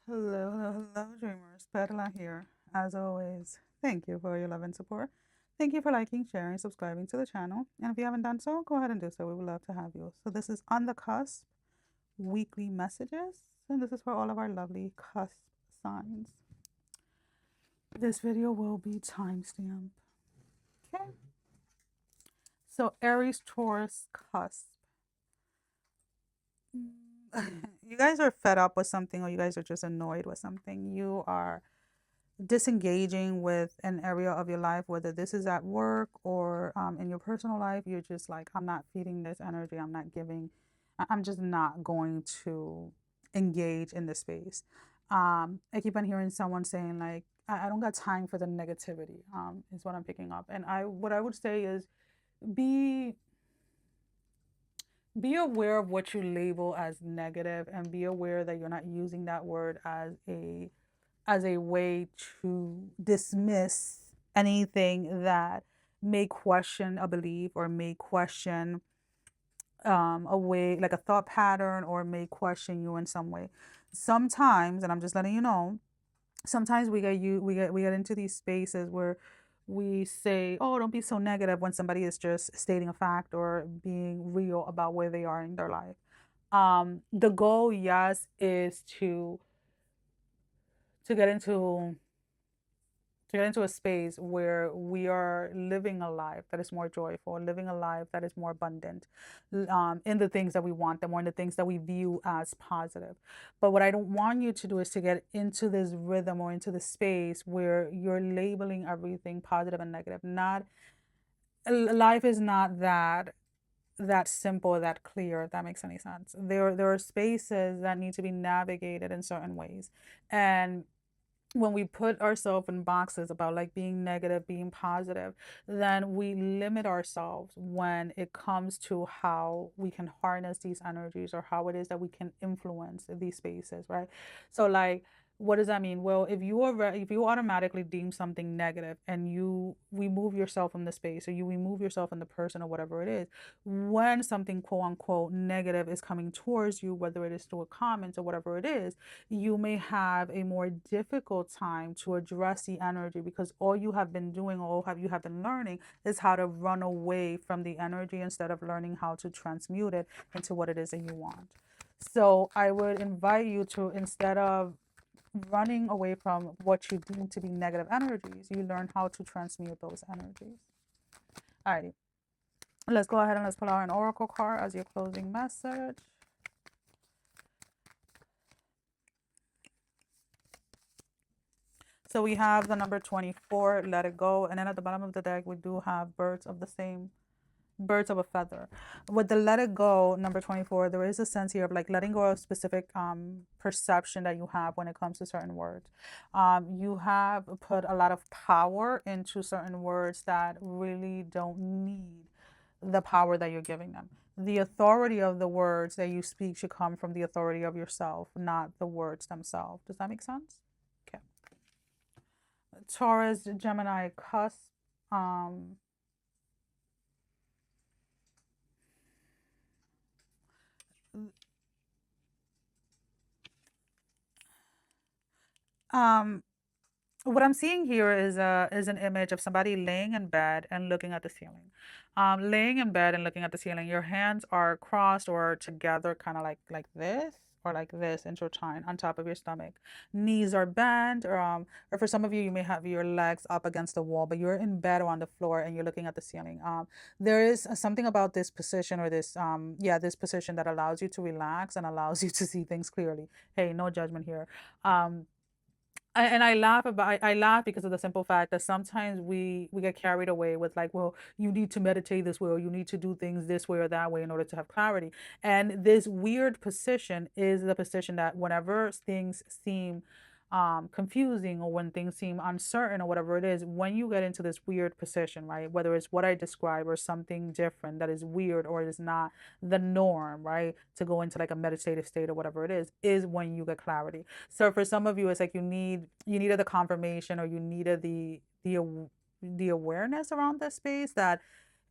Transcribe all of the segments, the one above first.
Hello, hello, hello, dreamers. Perla here. As always, thank you for your love and support. Thank you for liking, sharing, subscribing to the channel. And if you haven't done so, go ahead and do so. We would love to have you. So this is On the CUSP Weekly Messages. And this is for all of our lovely cusp signs. This video will be timestamped. Okay. So Aries, Taurus, cusp. You guys are fed up with something, or you guys are just annoyed with something. You are disengaging with an area of your life, whether this is at work or in your personal life. You're just like, I'm not feeding this energy. I'm not giving. I'm just not going to engage in this space. I keep on hearing someone saying like, I don't got time for the negativity. Is what I'm picking up. And what I would say is, be be aware of what you label as negative, and be aware that you're not using that word as a way to dismiss anything that may question a belief, or may question a way, like a thought pattern, or may question you in some way. Sometimes, and I'm just letting you know, sometimes we get into these spaces where we say, oh, don't be so negative, when somebody is just stating a fact or being real about where they are in their life. The goal, yes, is to get into a space where we are living a life that is more joyful, living a life that is more abundant, in the things that we want, the more in the things that we view as positive. But what I don't want you to do is to get into this rhythm, or into the space where you're labeling everything positive and negative. Not Life is not that simple, that clear, if that makes any sense. There are spaces that need to be navigated in certain ways. And when we put ourselves in boxes about like being negative, being positive, then we limit ourselves when it comes to how we can harness these energies, or how it is that we can influence these spaces, right? So like, what does that mean? Well, if you automatically deem something negative, and you remove yourself from the space, or you remove yourself from the person, or whatever it is, when something quote unquote negative is coming towards you, whether it is through a comment or whatever it is, you may have a more difficult time to address the energy, because all you have been doing, or all you have been learning, is how to run away from the energy, instead of learning how to transmute it into what it is that you want. So I would invite you to, instead of running away from what you deem to be negative energies, you learn how to transmute those energies. All right, let's go ahead and let's pull out an oracle card as your closing message. So we have the number 24, let it go. And then at the bottom of the deck, we do have birds of a feather. With the let it go, number 24, there is a sense here of like letting go of specific perception that you have when it comes to certain words. You have put a lot of power into certain words that really don't need the power that you're giving them. The authority of the words that you speak should come from the authority of yourself, not the words themselves. Does that make sense? Okay. Taurus, Gemini, cusp. Um, um, what I'm seeing here is an image of somebody laying in bed and looking at the ceiling. Laying in bed and looking at the ceiling. Your hands are crossed or together, kind of like this, or like this, intertwined on top of your stomach. Knees are bent, or for some of you, you may have your legs up against the wall, but you're in bed or on the floor and you're looking at the ceiling. There is something about this position, or this position, that allows you to relax and allows you to see things clearly. Hey, no judgment here. Um, and I laugh because of the simple fact that sometimes we get carried away with like, well, you need to meditate this way, or you need to do things this way or that way in order to have clarity. And this weird position is the position that whenever things seem confusing, or when things seem uncertain, or whatever it is, when you get into this weird position, right, whether it's what I describe or something different that is weird, or it is not the norm, right, to go into like a meditative state or whatever it is when you get clarity. So for some of you, it's like you needed the confirmation, or you needed the awareness around this space that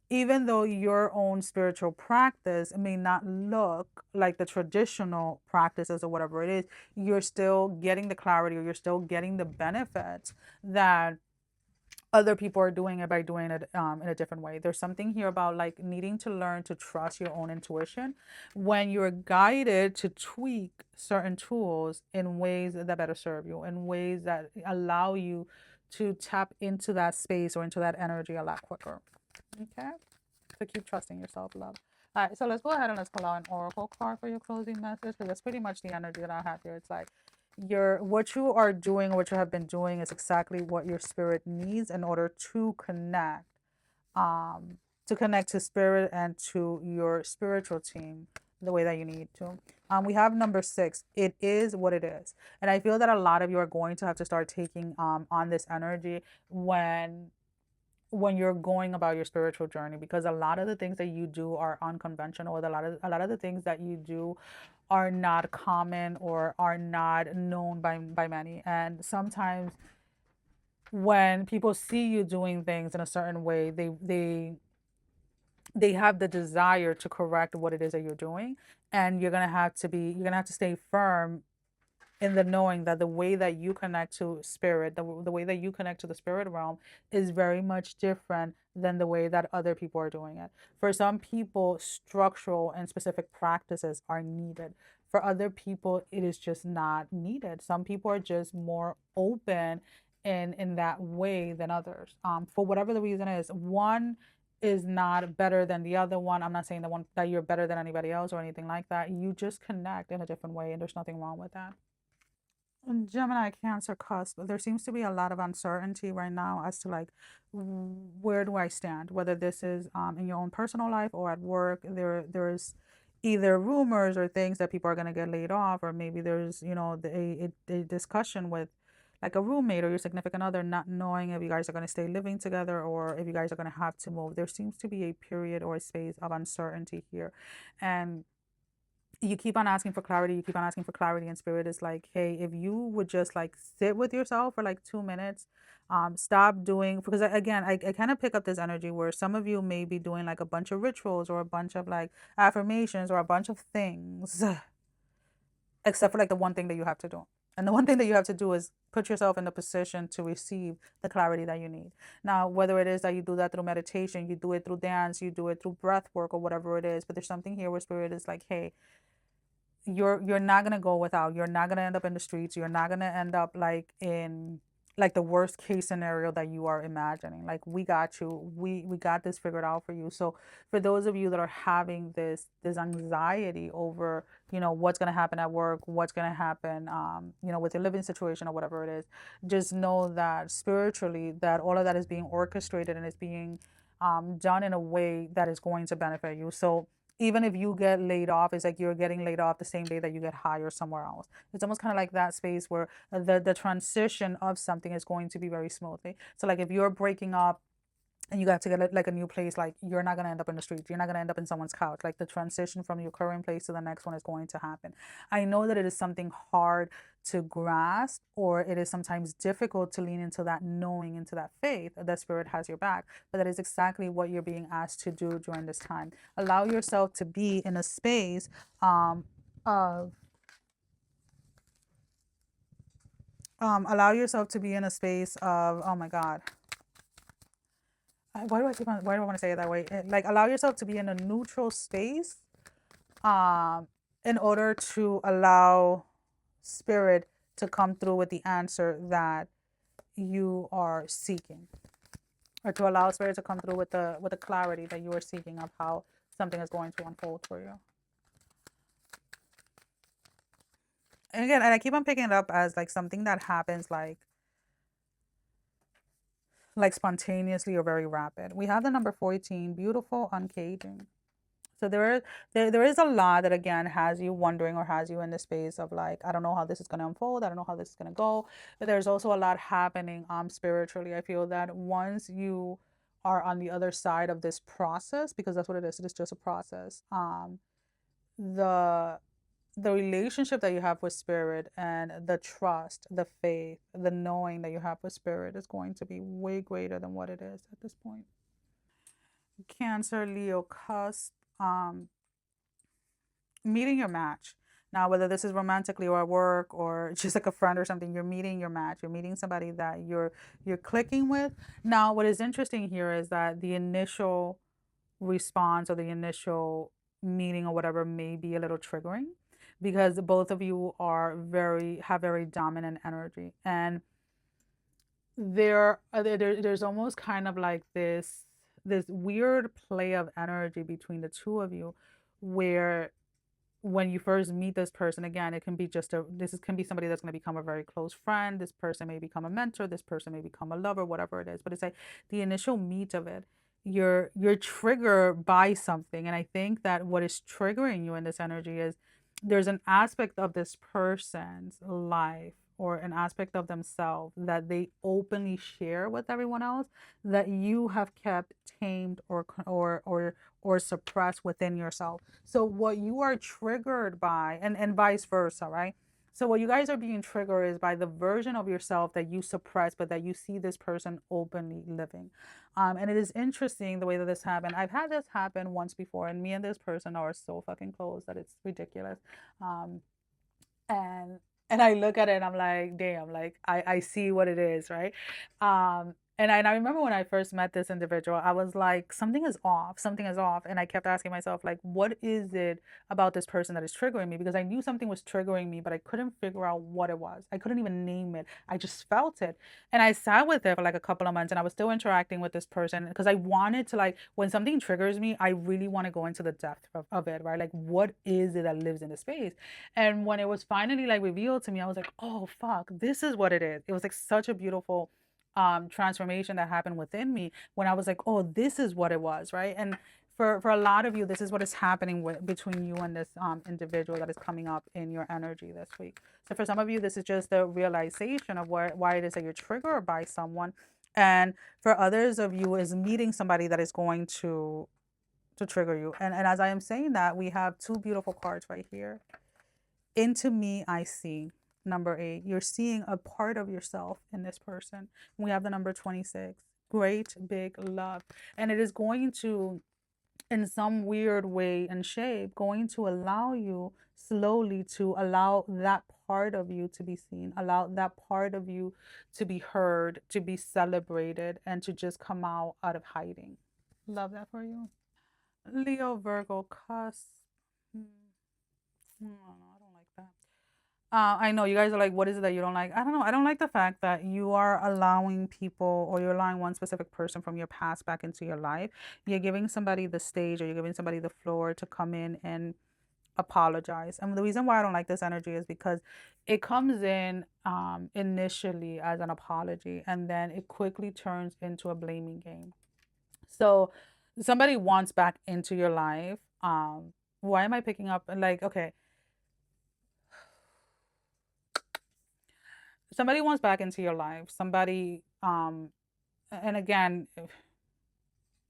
even though your own spiritual practice may not look like the traditional practices or whatever it is, you're still getting the clarity, or you're still getting the benefits that other people are doing it by doing it in a different way. There's something here about like needing to learn to trust your own intuition when you're guided to tweak certain tools in ways that better serve you, in ways that allow you to tap into that space or into that energy a lot quicker. Okay? So keep trusting yourself, love. All right, so let's go ahead and let's pull out an oracle card for your closing message, because that's pretty much the energy that I have here. It's like what you are doing, what you have been doing, is exactly what your spirit needs in order um, to connect to spirit and to your spiritual team the way that you need to. We have number 6. It is what it is, and I feel that a lot of you are going to have to start taking on this energy when you're going about your spiritual journey, because a lot of the things that you do are unconventional. A lot of the things that you do are not common or are not known by many. And sometimes when people see you doing things in a certain way, they have the desire to correct what it is that you're doing, and you're gonna have to stay firm in the knowing that the way that you connect to spirit, the way that you connect to the spirit realm, is very much different than the way that other people are doing it. For some people, structural and specific practices are needed. For other people, it is just not needed. Some people are just more open in that way than others. For whatever the reason is, one is not better than the other one. I'm not saying the one that you're better than anybody else or anything like that. You just connect in a different way, and there's nothing wrong with that. Gemini, Cancer, cusp. There seems to be a lot of uncertainty right now as to like where do I stand, whether this is in your own personal life or at work. There's either rumors or things that people are going to get laid off, or maybe there's a discussion with like a roommate or your significant other, not knowing if you guys are going to stay living together or if you guys are going to have to move. There seems to be a period or a space of uncertainty here, and you keep on asking for clarity, you keep on asking for clarity, and spirit is like, hey, if you would just like sit with yourself for like 2 minutes, stop doing, because again, I kind of pick up this energy where some of you may be doing like a bunch of rituals or a bunch of like affirmations or a bunch of things, except for like the one thing that you have to do. And the one thing that you have to do is put yourself in the position to receive the clarity that you need. Now, whether it is that you do that through meditation, you do it through dance, you do it through breath work or whatever it is, but there's something here where spirit is like, hey, you're not gonna go without. You're not gonna end up in the streets. You're not gonna end up like in like the worst case scenario that you are imagining. Like we got you. We got this figured out for you. So for those of you that are having this anxiety over, what's gonna happen at work, what's gonna happen with your living situation or whatever it is, just know that spiritually that all of that is being orchestrated and is being done in a way that is going to benefit you. So even if you get laid off, it's like you're getting laid off the same day that you get hired somewhere else. It's almost kind of like that space where the transition of something is going to be very smoothly. So like if you're breaking up and you got to get like a new place, like you're not going to end up in the streets, you're not going to end up in someone's couch. Like the transition from your current place to the next one is going to happen. I know that it is something hard to grasp, or it is sometimes difficult to lean into that knowing, into that faith that spirit has your back, but that is exactly what you're being asked to do during this time. Allow yourself to be in a space of allow yourself to be in a space of, oh my god, why do I want to say it that way? Like allow yourself to be in a neutral space, um, in order to allow spirit to come through with the answer that you are seeking, or to allow spirit to come through with the clarity that you are seeking of how something is going to unfold for you. And again, and I keep on picking it up as like something that happens like spontaneously or very rapid. We have the number 14, beautiful uncaging. So there is a lot that again has you wondering or has you in the space of like, I don't know how this is going to unfold. I don't know how this is going to go. But there's also a lot happening spiritually. I feel that once you are on the other side of this process, because that's what it is just a process. The the relationship that you have with spirit and the trust, the faith, the knowing that you have with spirit is going to be way greater than what it is at this point. Cancer, Leo, cusp, um, meeting your match. Now, whether this is romantically or at work or just like a friend or something, you're meeting your match. You're meeting somebody that you're clicking with. Now, what is interesting here is that the initial response or the initial meeting or whatever may be a little triggering because both of you are very have very dominant energy, and there's almost kind of like this weird play of energy between the two of you where when you first meet this person, again, it can be can be somebody that's going to become a very close friend. This person may become a mentor. This person may become a lover, whatever it is. But it's like the initial meet of it, you're triggered by something. And I think that what is triggering you in this energy is there's an aspect of this person's life or an aspect of themselves that they openly share with everyone else that you have kept tamed or suppressed within yourself. So what you are triggered by, and vice versa, right? So what you guys are being triggered is by the version of yourself that you suppress, but that you see this person openly living. And it is interesting the way that this happened. I've had this happen once before, and me and this person are so fucking close that it's ridiculous. Um, and and I look at it and I'm like, damn, like I see what it is, right? And I remember when I first met this individual, I was like, something is off. And I kept asking myself, like, what is it about this person that is triggering me? Because I knew something was triggering me, but I couldn't figure out what it was. I couldn't even name it. I just felt it. And I sat with it for like a couple of months and I was still interacting with this person because I wanted to, like, when something triggers me, I really want to go into the depth of it, right? Like, what is it that lives in the space? And when it was finally like revealed to me, I was like, oh fuck, this is what it is. It was like such a beautiful transformation that happened within me when I was like, oh, this is what it was, right? And for a lot of you, this is what is happening between you and this individual that is coming up in your energy this week. So for some of you, this is just the realization of why it is that you're triggered by someone. And for others of you is meeting somebody that is going to trigger you. And as I am saying that, we have two beautiful cards right here. Into me, I see. Number 8, you're seeing a part of yourself in this person. We have the number 26, great big love. And it is going to, in some weird way and shape, going to allow you slowly to allow that part of you to be seen, allow that part of you to be heard, to be celebrated, and to just come out of hiding. Love that for you. Leo, Virgo, cusp. Hmm. No, I don't like that. I know you guys are like, what is it that you don't like? I don't know. I don't like the fact that you are allowing people or you're allowing one specific person from your past back into your life. You're giving somebody the stage or you're giving somebody the floor to come in and apologize. And the reason why I don't like this energy is because it comes in initially as an apology and then it quickly turns into a blaming game. So somebody wants back into your life. Why am I picking up? Like, okay, somebody wants back into your life. Somebody, and again,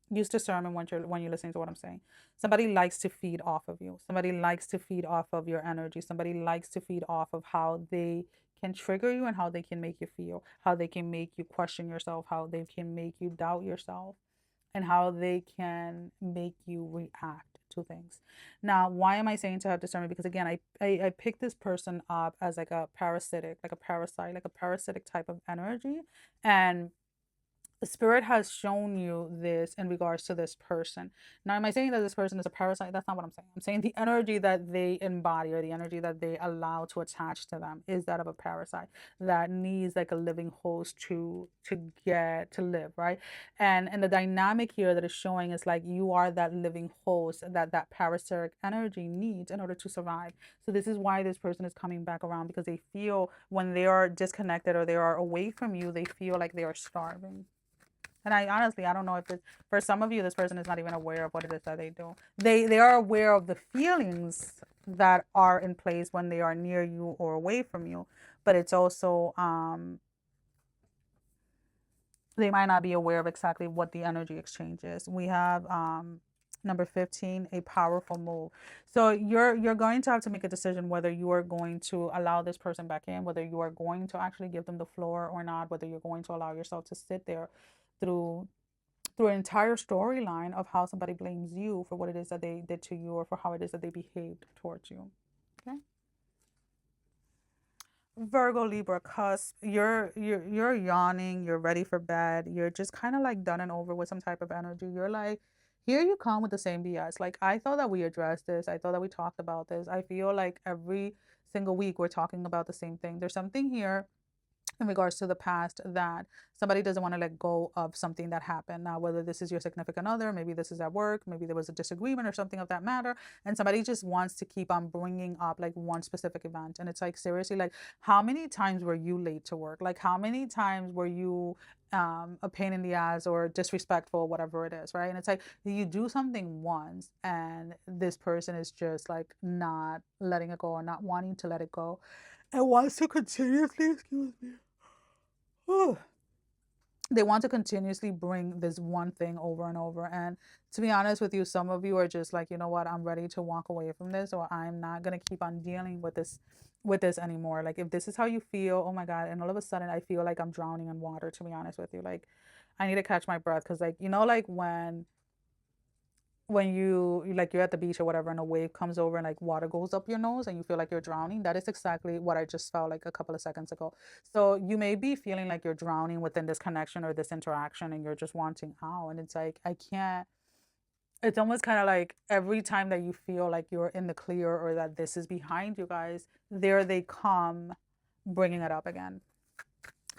use discernment when you're listening to what I'm saying. Somebody likes to feed off of you. Somebody likes to feed off of your energy. Somebody likes to feed off of how they can trigger you and how they can make you feel, how they can make you question yourself, how they can make you doubt yourself, and how they can make you react to things. Now, why am I saying to have discernment? Because again, I picked this person up as like a parasitic, like a parasite, like a parasitic type of energy. And the spirit has shown you this in regards to this person. Now, am I saying that this person is a parasite? That's not what I'm saying. I'm saying the energy that they embody or the energy that they allow to attach to them is that of a parasite that needs like a living host to live, right? And the dynamic here that is showing is like you are that living host that parasitic energy needs in order to survive. So this is why this person is coming back around because they feel when they are disconnected or they are away from you, they feel like they are starving. And I honestly, I don't know if it's for some of you, this person is not even aware of what it is that they do. They are aware of the feelings that are in place when they are near you or away from you, but it's also they might not be aware of exactly what the energy exchange is. We have number 15, a powerful move. So you're going to have to make a decision whether you are going to allow this person back in, whether you are going to actually give them the floor or not, whether you're going to allow yourself to sit there through through an entire storyline of how somebody blames you for what it is that they did to you, or for how it is that they behaved towards you. Okay. Virgo, Libra, cusp, you're yawning, you're ready for bed, you're just kind of like done and over with some type of energy. You're like, here you come with the same BS. Like, I thought that we addressed this. I thought that we talked about this. I feel like every single week we're talking about the same thing. There's something here in regards to the past that somebody doesn't want to let go of something that happened. Now, whether this is your significant other, maybe this is at work, maybe there was a disagreement or something of that matter, and somebody just wants to keep on bringing up like one specific event. And it's like, seriously, like, how many times were you late to work? Like, how many times were you a pain in the ass or disrespectful, whatever it is, right? And it's like, you do something once and this person is just like not letting it go or not wanting to let it go and wants to continuously, excuse me, they want to continuously bring this one thing over and over. And to be honest with you, some of you are just like, you know what, I'm ready to walk away from this, or I'm not going to keep on dealing with this anymore. Like, if this is how you feel, oh my God, and all of a sudden I feel like I'm drowning in water, to be honest with you. Like, I need to catch my breath, because like, you know, like when you like you're at the beach or whatever and a wave comes over and like water goes up your nose and you feel like you're drowning, that is exactly what I just felt like a couple of seconds ago. So you may be feeling like you're drowning within this connection or this interaction and you're just wanting out, and it's like, I can't. It's almost kind of like every time that you feel like you're in the clear or that this is behind you guys, there they come, bringing it up again,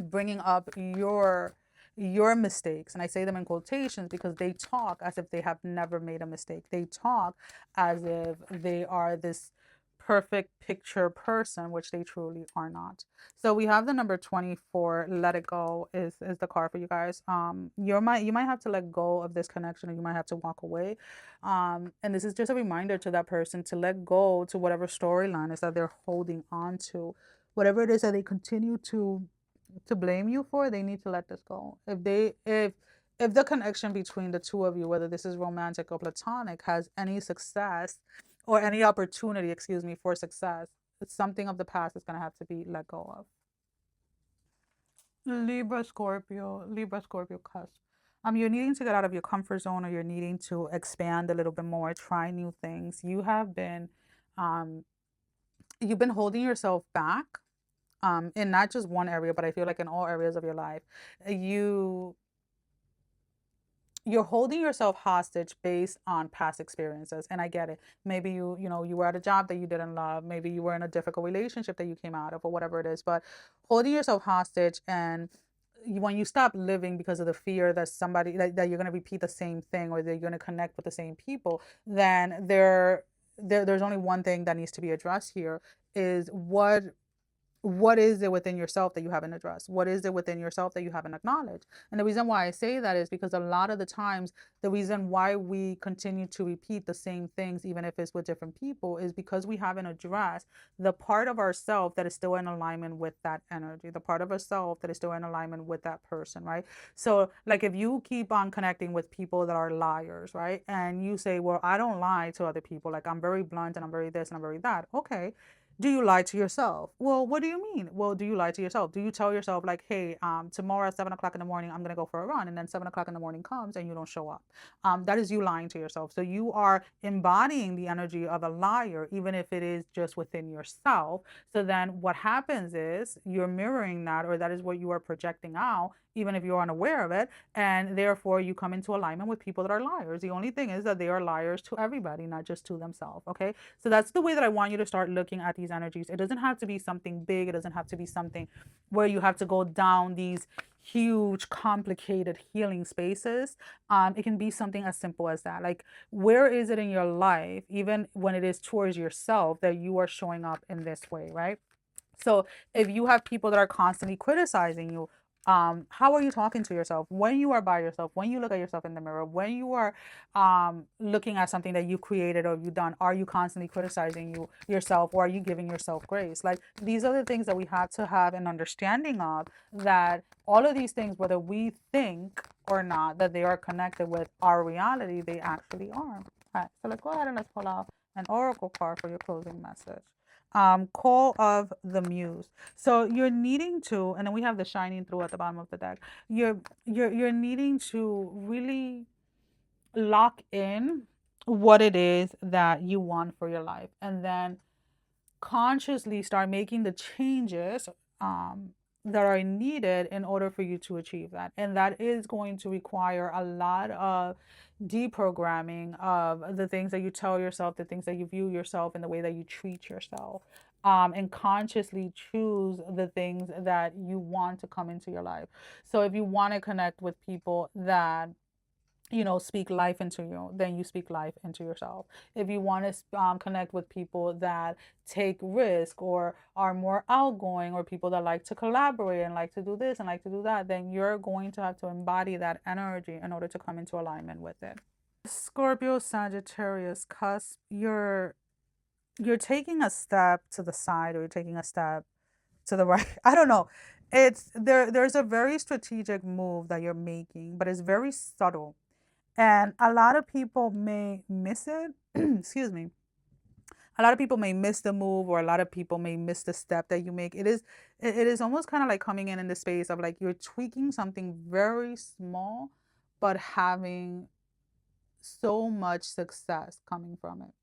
bringing up your mistakes. And I say them in quotations because they talk as if they have never made a mistake. They talk as if they are this perfect picture person, which they truly are not. So we have the number 24, let it go, is the card for you guys. You might have to let go of this connection, or you might have to walk away. And this is just a reminder to that person to let go to whatever storyline is that they're holding on to. Whatever it is that they continue to blame you for, they need to let this go. If the connection between the two of you, whether this is romantic or platonic, has any success or any opportunity, excuse me, for success, it's something of the past that's going to have to be let go of. Libra, Scorpio, cusp. You're needing to get out of your comfort zone, or you're needing to expand a little bit more, try new things. Um, you've been holding yourself back in not just one area, but I feel like in all areas of your life. You you're holding yourself hostage based on past experiences, and I get it. Maybe you were at a job that you didn't love, maybe you were in a difficult relationship that you came out of, or whatever it is, but holding yourself hostage, and when you stop living because of the fear that that you're going to repeat the same thing, or that you're going to connect with the same people, then there's only one thing that needs to be addressed here, is what is it within yourself that you haven't addressed? What is it within yourself that you haven't acknowledged? And the reason why I say that is because a lot of the times, the reason why we continue to repeat the same things, even if it's with different people, is because we haven't addressed the part of ourself that is still in alignment with that energy, the part of ourself that is still in alignment with that person, right? So, like, if you keep on connecting with people that are liars, right? And you say, well, I don't lie to other people. Like, I'm very blunt and I'm very this and I'm very that. Okay, do you lie to yourself? Well, what do you mean? Well, do you lie to yourself? Do you tell yourself like, hey, tomorrow at 7 o'clock in the morning, I'm going to go for a run, and then 7 o'clock in the morning comes and you don't show up? That is you lying to yourself. So you are embodying the energy of a liar, even if it is just within yourself. So then what happens is you're mirroring that, or that is what you are projecting out, even if you're unaware of it. And therefore you come into alignment with people that are liars. The only thing is that they are liars to everybody, not just to themselves. Okay. So that's the way that I want you to start looking at these energies. It doesn't have to be something big. It doesn't have to be something where you have to go down these huge, complicated healing spaces. It can be something as simple as that. Like, where is it in your life, even when it is towards yourself, that you are showing up in this way, right? So if you have people that are constantly criticizing you, how are you talking to yourself when you are by yourself, when you look at yourself in the mirror, when you are looking at something that you created or you've done? Are you constantly criticizing yourself, or are you giving yourself grace? Like, these are the things that we have to have an understanding of, that all of these things, whether we think or not that they are connected with our reality, they actually are. All right, so let's go ahead and let's pull out an oracle card for your closing message. Call of the Muse. So you're needing to, and then we have the shining through at the bottom of the deck. You're needing to really lock in what it is that you want for your life, and then consciously start making the changes um, that are needed in order for you to achieve that. And that is going to require a lot of deprogramming of the things that you tell yourself, the things that you view yourself, and the way that you treat yourself. And consciously choose the things that you want to come into your life. So if you want to connect with people that speak life into you, then you speak life into yourself. If you want to connect with people that take risk or are more outgoing, or people that like to collaborate and like to do this and like to do that, then you're going to have to embody that energy in order to come into alignment with it. Scorpio, Sagittarius, cusp, you're taking a step to the side, or you're taking a step to the right. I don't know. There's a very strategic move that you're making, but it's very subtle. And a lot of people may miss it. Excuse me. A lot of people may miss the move, or a lot of people may miss the step that you make. It is almost kind of like coming in the space of like you're tweaking something very small, but having so much success coming from it.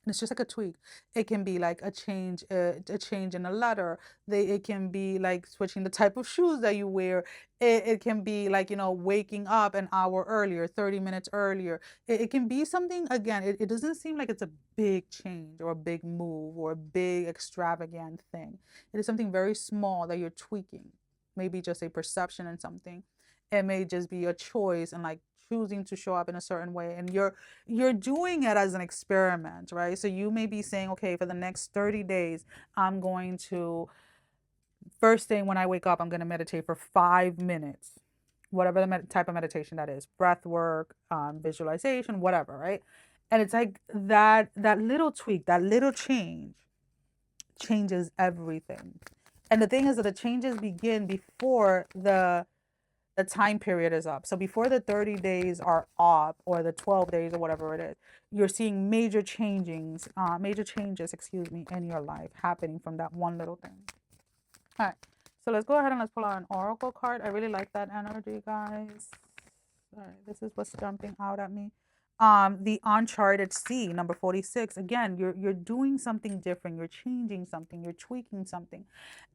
And it's just like a tweak. It can be like a change in a letter. It can be like switching the type of shoes that you wear. It can be like, waking up an hour earlier, 30 minutes earlier. It can be something, again, it doesn't seem like it's a big change or a big move or a big extravagant thing. It is something very small that you're tweaking. Maybe just a perception in something. It may just be a choice, and like choosing to show up in a certain way, and you're doing it as an experiment, right? So you may be saying, okay, for the next 30 days, I'm going to, first thing when I wake up, I'm going to meditate for 5 minutes, whatever the type of meditation that is, breath work, visualization, whatever, right? And it's like that little tweak, that little change changes everything. And the thing is that the changes begin before the time period is up. So before the 30 days are up, or the 12 days, or whatever it is, you're seeing major changes, excuse me, in your life happening from that one little thing. All right. So let's go ahead and let's pull out an oracle card. I really like that energy, guys. All right, this is what's jumping out at me. The uncharted sea, number 46. Again, you're doing something different. You're changing something. You're tweaking something.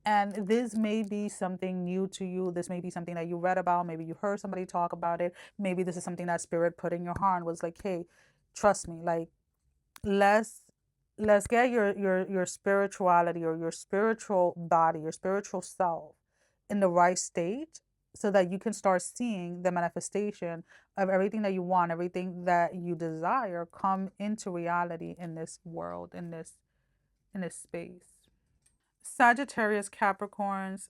And this may be something new to you. This may be something that you read about. Maybe you heard somebody talk about it. Maybe this is something that spirit put in your heart and was like, hey, trust me, like let's let's get your spirituality, or your spiritual body, your spiritual self in the right state, so that you can start seeing the manifestation of everything that you want, everything that you desire come into reality in this world, in this space. Sagittarius, Capricorns,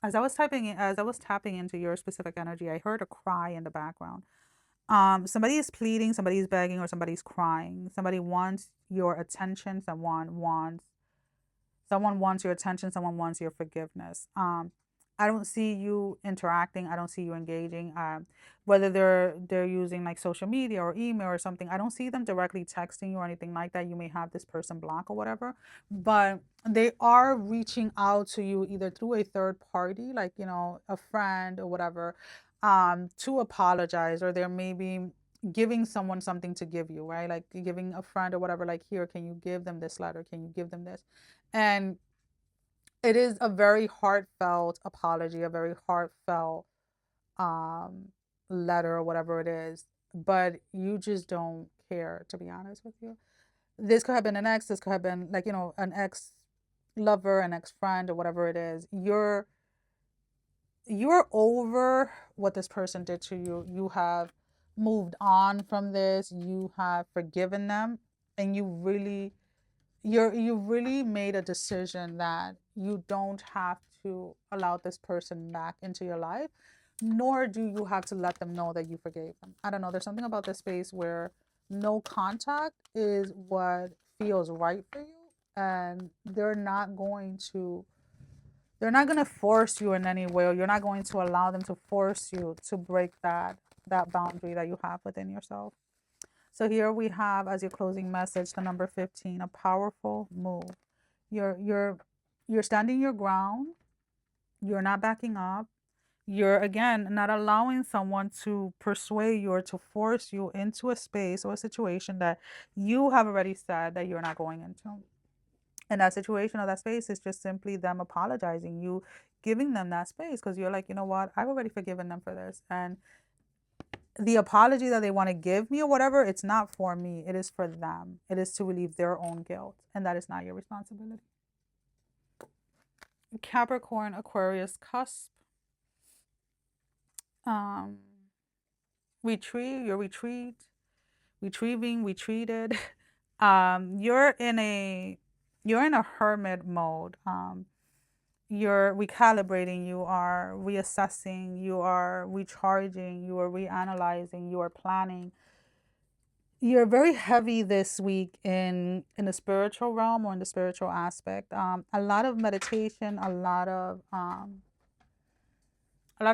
as I was tapping into your specific energy, I heard a cry in the background. Somebody is pleading, somebody is begging, or somebody's crying. Somebody wants your attention. Someone wants your attention. Someone wants your forgiveness. I don't see you interacting. I don't see you engaging. Whether they're using like social media or email or something, I don't see them directly texting you or anything like that. You may have this person blocked or whatever, but they are reaching out to you either through a third party, like a friend or whatever, to apologize, or they're maybe giving someone something to give you, right? Like giving a friend or whatever, like, here, can you give them this letter? Can you give them this? And it is a very heartfelt apology, a very heartfelt um letter or whatever it is, but you just don't care, to be honest with you. This could have been an ex, this could have been like, an ex lover, an ex friend, or whatever it is. You're over what this person did to you. You have moved on from this. You have forgiven them, and you really made a decision that you don't have to allow this person back into your life, nor do you have to let them know that you forgave them. I don't know. There's something about this space where no contact is what feels right for you, and they're not going to force you in any way, or you're not going to allow them to force you to break that boundary that you have within yourself. So here we have as your closing message the number 15, a powerful move. You're standing your ground. You're not backing up. You're again not allowing someone to persuade you or to force you into a space or a situation that you have already said that you're not going into. And that situation or that space is just simply them apologizing, you giving them that space because you're like, you know what, I've already forgiven them for this. And the apology that they want to give me or whatever, it's not for me. It is for them. It is to relieve their own guilt. And that is not your responsibility. Capricorn, Aquarius, cusp. Um, Retreat, you're retrieving, retreated. You're in a hermit mode. You're recalibrating, you are reassessing, you are recharging, you are reanalyzing, you are planning. You're very heavy this week in the spiritual realm or in the spiritual aspect. A lot of meditation, a lot of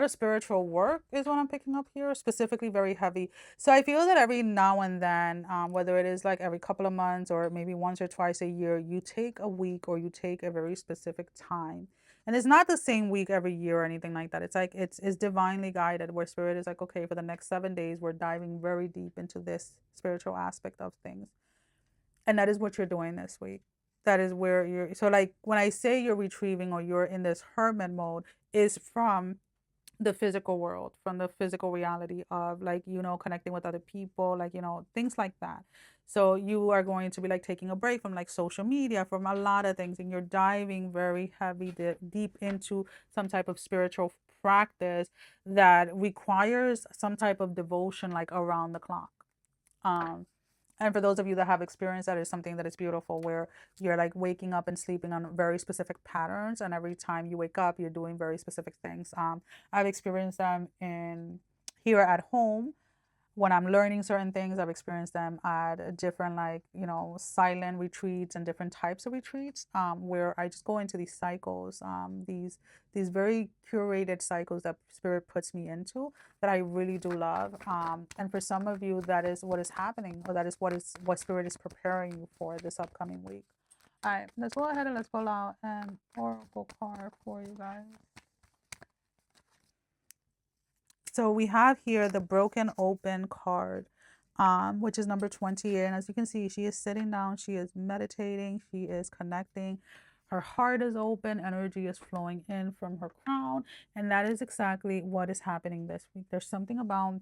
spiritual work is what I'm picking up here, specifically very heavy. So I feel that every now and then, whether it is like every couple of months or maybe once or twice a year, you take a week or you take a very specific time. And it's not the same week every year or anything like that. It's like it's divinely guided where spirit is like, okay, for the next 7 days, we're diving very deep into this spiritual aspect of things. And that is what you're doing this week. That is where you're, so like when I say you're retrieving or you're in this hermit mode, is from the physical world, from the physical reality of like, connecting with other people, like, things like that. So you are going to be like taking a break from like social media, from a lot of things, and you're diving very heavy deep into some type of spiritual practice that requires some type of devotion like around the clock. um and for those of you that have experienced that, is something that is beautiful, where you're like waking up and sleeping on very specific patterns, and every time you wake up, you're doing very specific things. I've experienced them in here at home when I'm learning certain things. I've experienced them at different, like, silent retreats and different types of retreats, where I just go into these cycles, these very curated cycles that spirit puts me into, that I really do love. And for some of you, that is what is happening, or that is what spirit is preparing you for this upcoming week. All right, let's go ahead and let's pull out an oracle card for you guys. So we have here the broken open card, which is number 28. And as you can see, she is sitting down, she is meditating, she is connecting. Her heart is open, energy is flowing in from her crown. And that is exactly what is happening this week. There's something about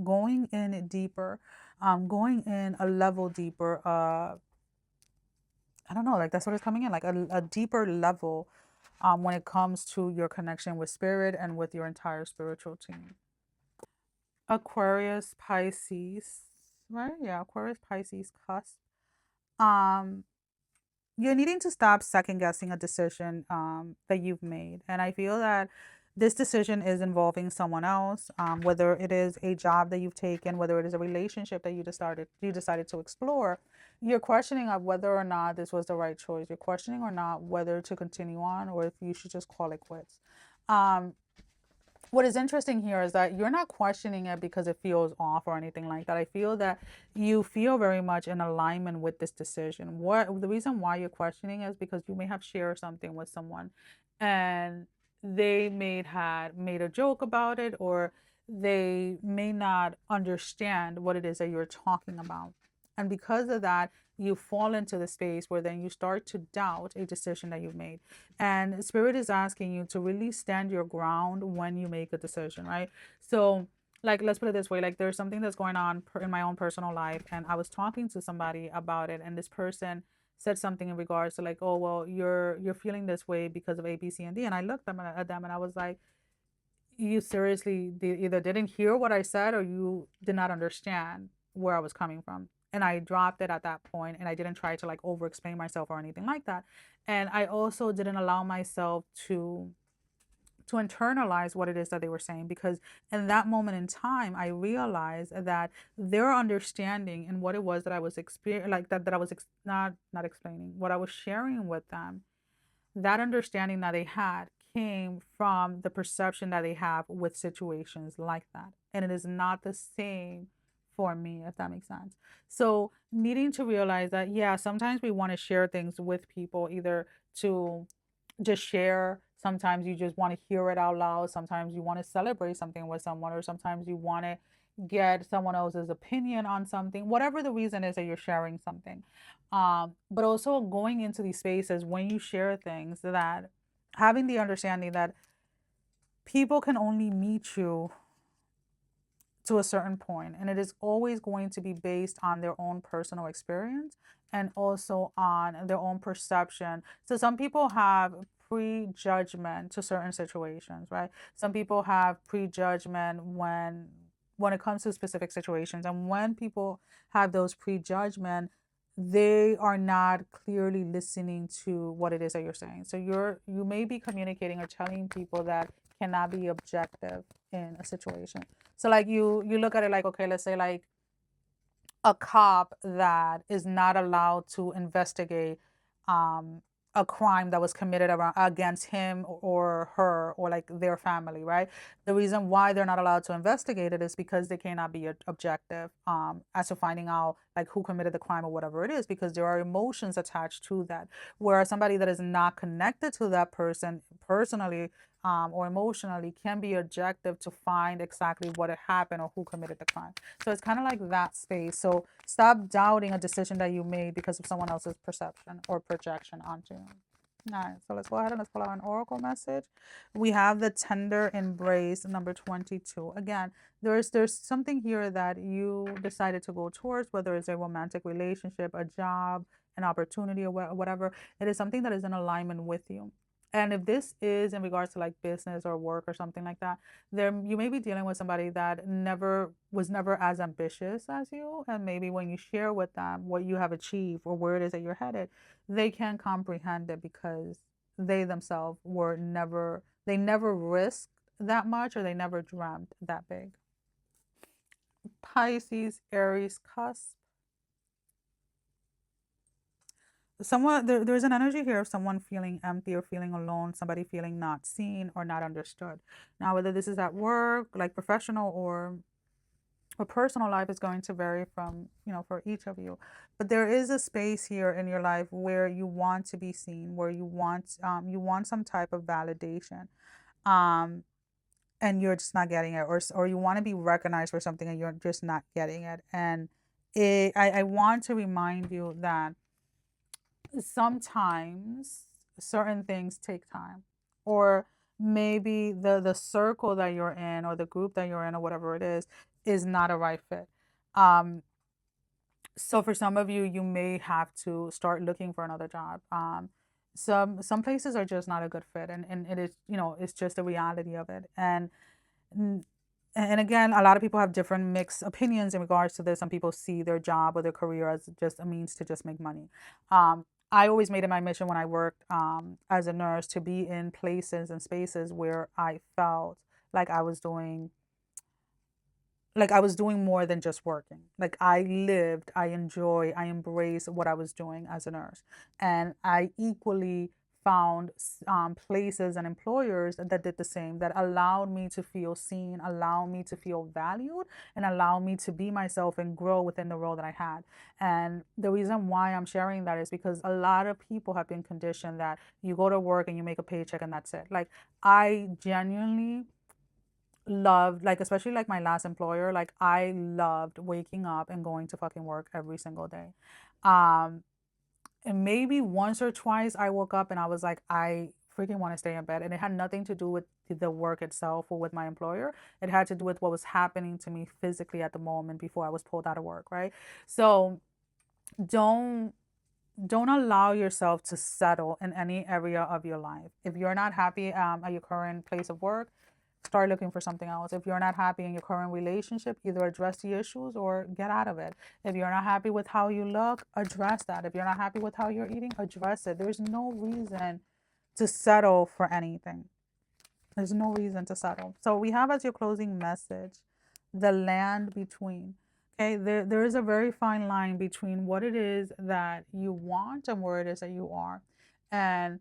going in deeper, going in a level deeper. I don't know, like that's what is coming in, like a deeper level when it comes to your connection with spirit and with your entire spiritual team. Aquarius, Pisces, right? Yeah, Aquarius, Pisces, cusp. Um, you're needing to stop second guessing a decision that you've made, and I feel that this decision is involving someone else. Whether it is a job that you've taken, whether it is a relationship that you decided to explore, you're questioning of whether or not this was the right choice. You're questioning or not whether to continue on, or if you should just call it quits. Um, what is interesting here is that you're not questioning it because it feels off or anything like that. I feel that you feel very much in alignment with this decision. What the reason why you're questioning is because you may have shared something with someone, and they may had made a joke about it, or they may not understand what it is that you're talking about. And because of that, you fall into the space where then you start to doubt a decision that you've made. And spirit is asking you to really stand your ground when you make a decision, right? So like, let's put it this way, like there's something that's going on in my own personal life, and I was talking to somebody about it, and this person said something in regards to like, oh well, you're feeling this way because of A, B, C, and D. And I looked at them and I was like, you seriously either didn't hear what I said, or you did not understand where I was coming from. And I dropped it at that point, and I didn't try to like over explain myself or anything like that. And I also didn't allow myself to internalize what it is that they were saying, because in that moment in time I realized that their understanding and what it was that I was experiencing, like that I was not explaining, what I was sharing with them, that understanding that they had came from the perception that they have with situations like that. And it is not the same for me, if that makes sense. So needing to realize that, yeah, sometimes we want to share things with people, either to just share. Sometimes you just want to hear it out loud. Sometimes you want to celebrate something with someone, or sometimes you want to get someone else's opinion on something, whatever the reason is that you're sharing something. But also going into these spaces when you share things, that having the understanding that people can only meet you to a certain point, and it is always going to be based on their own personal experience and also on their own perception. So some people have prejudgment to certain situations, right? Some people have prejudgment when it comes to specific situations, and when people have those prejudgment, they are not clearly listening to what it is that you're saying. So you may be communicating or telling people that cannot be objective in a situation. So like you look at it like, okay, let's say like a cop that is not allowed to investigate um, a crime that was committed against him or her or like their family, right? The reason why they're not allowed to investigate it is because they cannot be objective as to finding out like who committed the crime or whatever it is, because there are emotions attached to that. Whereas somebody that is not connected to that person personally or emotionally can be objective to find exactly what had happened or who committed the crime. So it's kind of like that space. So stop doubting a decision that you made because of someone else's perception or projection onto you. Nice. So let's go ahead and let's pull out an oracle message. We have the tender embrace, number 22. Again, there's something here that you decided to go towards, whether it's a romantic relationship, a job, an opportunity, or whatever. It is something that is in alignment with you. And if this is in regards to like business or work or something like that, there you may be dealing with somebody that never as ambitious as you, and maybe when you share with them what you have achieved or where it is that you're headed, they can comprehend it because they themselves they never risked that much, or they never dreamt that big. Pisces, Aries, cusp. There's an energy here of someone feeling empty or feeling alone, somebody feeling not seen or not understood. Now, whether this is at work, like professional or personal life, is going to vary from, for each of you. But there is a space here in your life where you want to be seen, where you want some type of validation. Um, and you're just not getting it, or you want to be recognized for something and you're just not getting it. And I want to remind you that sometimes certain things take time, or maybe the circle that you're in or the group that you're in or whatever it is not a right fit. um so for some of you, you may have to start looking for another job. Some places are just not a good fit, and it is, it's just the reality of it. And again, a lot of people have different mixed opinions in regards to this. Some people see their job or their career as just a means to just make money. I always made it my mission when I worked as a nurse to be in places and spaces where I felt like I was doing more than just working. Like I lived, I embraced what I was doing as a nurse. And I equally found places and employers that did the same, that allowed me to feel seen, allowed me to feel valued, and allowed me to be myself and grow within the role that I had. And the reason why I'm sharing that is because a lot of people have been conditioned that you go to work and you make a paycheck and that's it. Like I genuinely loved, like, especially like my last employer, like I loved waking up and going to fucking work every single day. um and maybe once or twice I woke up and I was like, I freaking want to stay in bed, and it had nothing to do with the work itself or with my employer. It had to do with what was happening to me physically at the moment before I was pulled out of work, right? So don't don't allow yourself to settle in any area of your life. If you're not happy at your current place of work, start looking for something else. If you're not happy in your current relationship, either address the issues or get out of it. If you're not happy with how you look, address that. If you're not happy with how you're eating, address it. There's no reason to settle for anything. There's no reason to settle. So we have as your closing message, the land between. Okay, there is a very fine line between what it is that you want and where it is that you are. And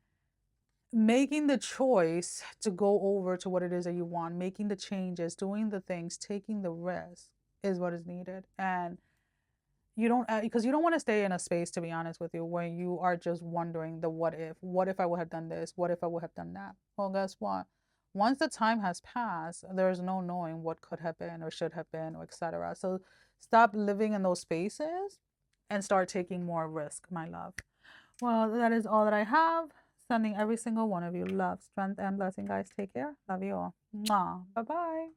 making the choice to go over to what it is that you want, making the changes, doing the things, taking the risk is what is needed. And you don't, because you don't want to stay in a space, to be honest with you, where you are just wondering the what if I would have done this, what if I would have done that. Well, guess what, once the time has passed, there's no knowing what could have been or should have been, or etc. So stop living in those spaces and start taking more risk, my love. Well, that is all that I have. Sending every single one of you love, strength, and blessing, guys. Take care. Love you all. Mwah. Bye bye.